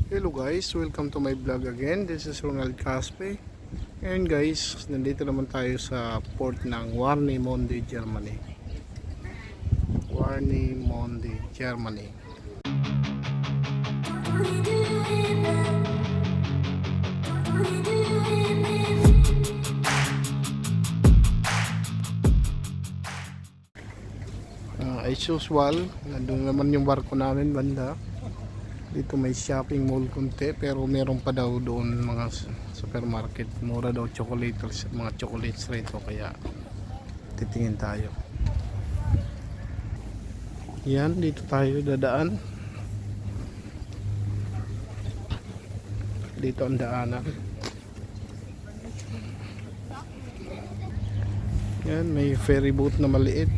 Hello guys, welcome to my vlog again. This is Ronald Caspe. And guys, nandito naman tayo sa port ng Warnemünde, Germany. Warnemünde, Germany. As usual, nandun naman yung barko namin banda. Dito may shopping mall konti, pero meron pa daw doon mga supermarket. Mura daw chocolates, mga chocolates rito, kaya titingin tayo. Yan, dito tayo dadaan. Dito ang daanan. Yan, may ferry boat na maliit.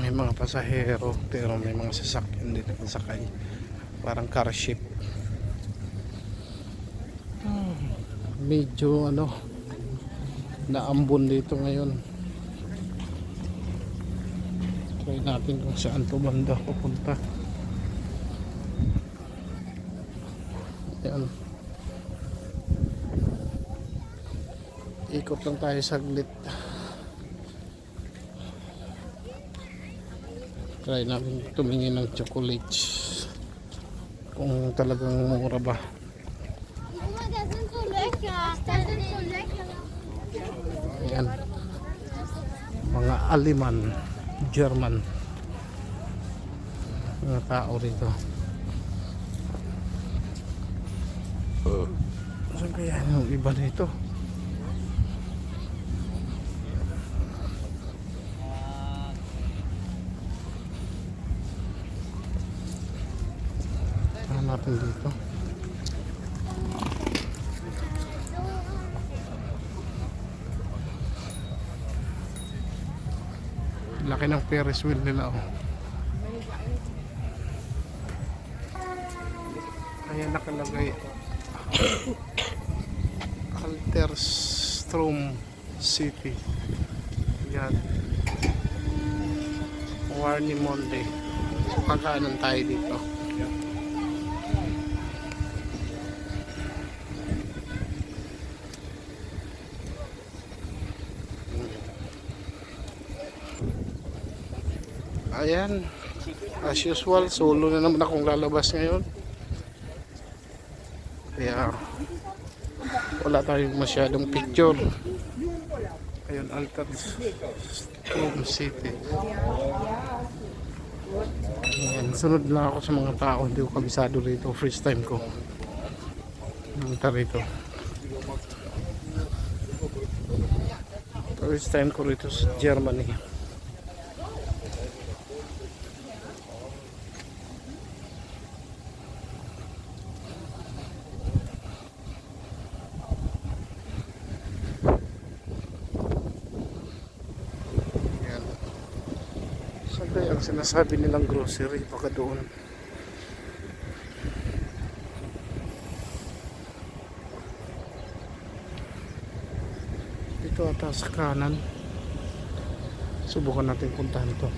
May mga pasahero, pero may mga sasakyan dito pasakay, parang car ship. Medyo naambon dito ngayon. Try natin kung saan to banda papunta. Yan, ikot lang tayo saglit. Try namin tumingin ng chocolates kung talagang mura ba. Ayan, mga Aleman, German, mga tao rito. Saan kaya yung iba nito? Natin dito. Laki ng Ferris wheel nila, oh. Ayan, nakalagay Alterstrom City. Yan, Warnemünde. Pagkaanan tayo dito. Ayan, as usual, solo na naman akong lalabas ngayon, kaya wala tayong masyadong picture. Ayan, Alterstrom City. Ayan, sunod lang ako sa mga tao, hindi ko kabisado rito, first time ko punta rito. First time ko rito sa Germany. Kaya ang sinasabi nilang grocery, baka doon. Dito ata sa kanan. Subukan natin puntahan to.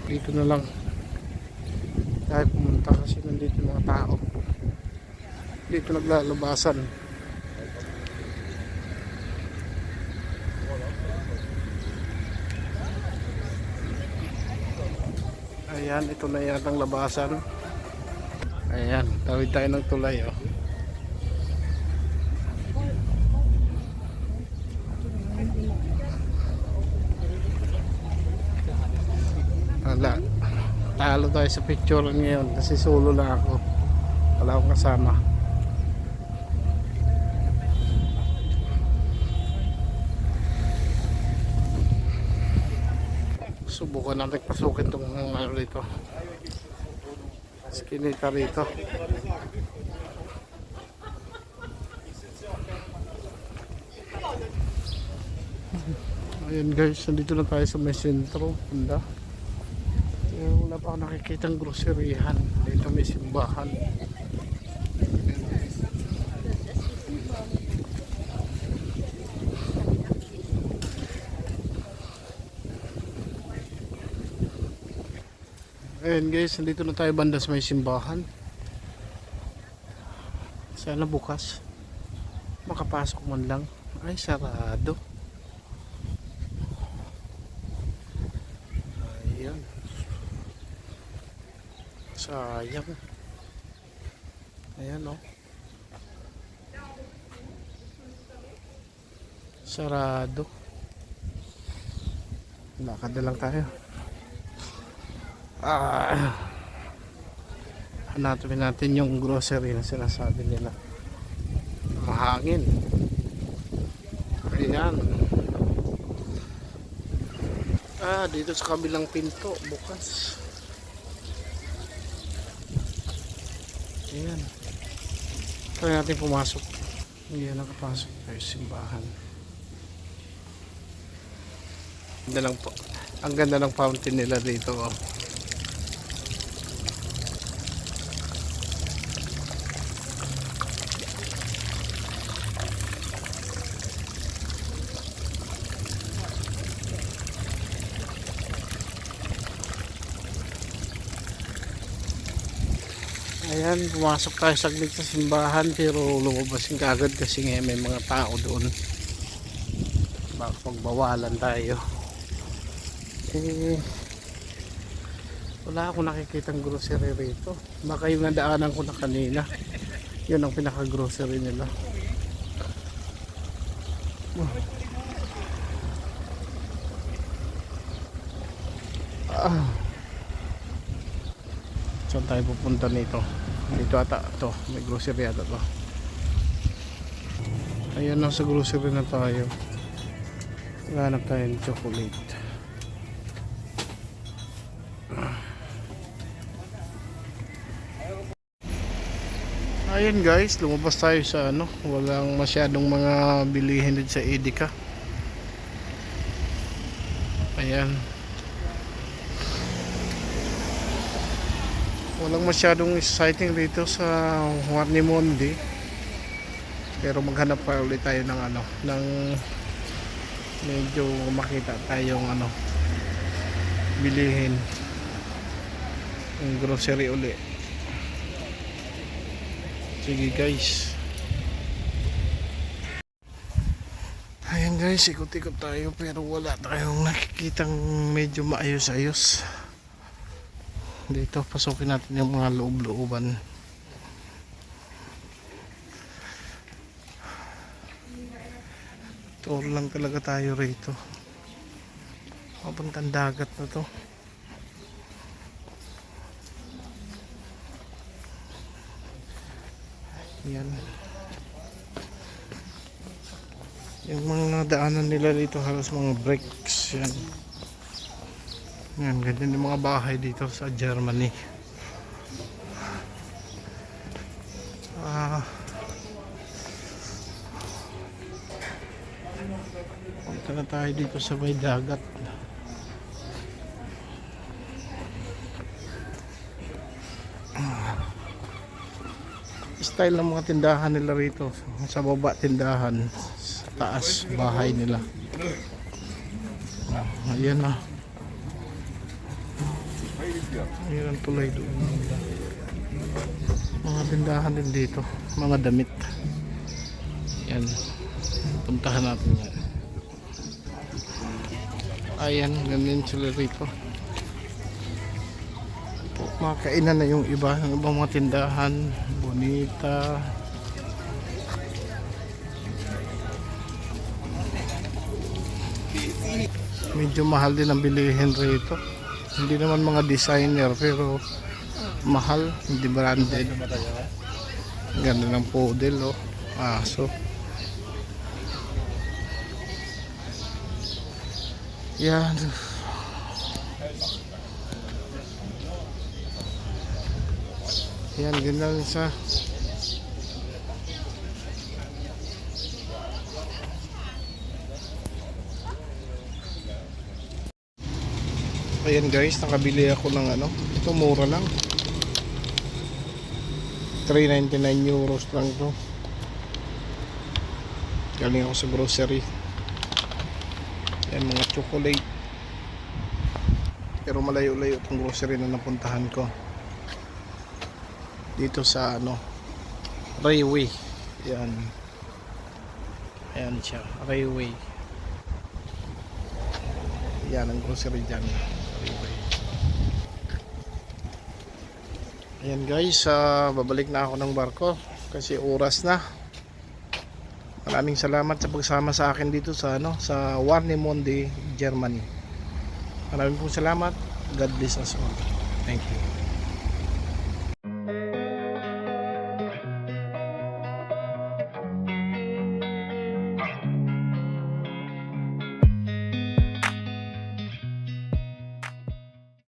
Dito na lang tayo pumunta kasi nandito mga tao. Dito naglalabasan. Ayan, ito na yan ang labasan. Ayan, tawid tayo ng tulay, oh. Wala, talo tayo sa picture ngayon kasi solo lang ako, wala akong kasama. Subukan natin pasukin itong rito, skinita rito. Ayan guys, nandito na tayo sa may sentro, banda. Wala pa ako nakikitang groceryhan. Dito may simbahan. Ayan guys, nandito na tayo banda sa may simbahan. Sana bukas makapasok man lang. Ay, sarado. Ayan. Sayang. Ayan oh. Sarado. Lakad na lang tayo. Hanapin natin yung grocery na sinasabi nila. Mahangin. Ayan. Dito sa kabilang pinto bukas. Ayan. Try natin pumasok. Hindi na nakapasok tayo sa simbahan. Ganda lang po. Ang ganda ng fountain nila dito oh. Ayan, pumasok tayo saglit sa simbahan pero lumabas yung kagad kasi nga may mga tao doon. Baka pagbawalan tayo. Wala akong nakikitang grocery rito. Baka yung nadaanan ko na kanina, yun ang pinaka grocery nila. Saan tayo pupunta nito? Dito ata to, may grocery ata to. Ayan, nasa grocery na tayo. Hanap tayo ng chocolate. Ayan guys, lumabas tayo sa ano, walang masyadong mga bilihin dito sa Edeka. Ayan. Walang masyadong exciting dito sa Warnemonde. Pero maghanap pa ulit tayo ng ano, ng medyo makita tayong ano, bilihin. Yung grocery ulit. Sige guys. Ayan guys, ikot-ikot tayo pero wala tayong nakikitang medyo maayos-ayos. Dito, pasukin natin yung mga loob-looban. Tour lang talaga tayo rito. Papuntang dagat na to. Yan. Yung mga daanan nila dito halos mga bricks yan. Yan, ganyan yung mga bahay dito sa Germany. Punta na tayo dito sa may dagat. Style ng mga tindahan nila rito. Sa baba tindahan, sa taas bahay nila. Ayan na. Ayan ang tulay doon. Mga tindahan din dito, mga damit. Yan, puntahan natin yan. Ayan, ganyan sila rito. Mga kainan na yung iba, yung ibang mga tindahan. Bonita. Medyo mahal din ang bilihin rito. Hindi naman mga designer pero mahal, hindi branded. Ganda ng poodle oh. Aso. Yan. Yan, ganda rin sa ayan guys, nakabili ako ng ano, ito mura lang, 3.99 euros lang to. Galing ako sa grocery. Yan, mga chocolate. pero malayo-layo itong grocery na napuntahan ko dito sa Railway. Yan, ayan siya, Railway. Yan ang grocery dyan, Railway. Ayan guys, babalik na ako ng barko kasi oras na. Maraming salamat sa pagsama sa akin dito sa sa Warnemünde, Germany. Maraming pong salamat. God bless us all. Thank you.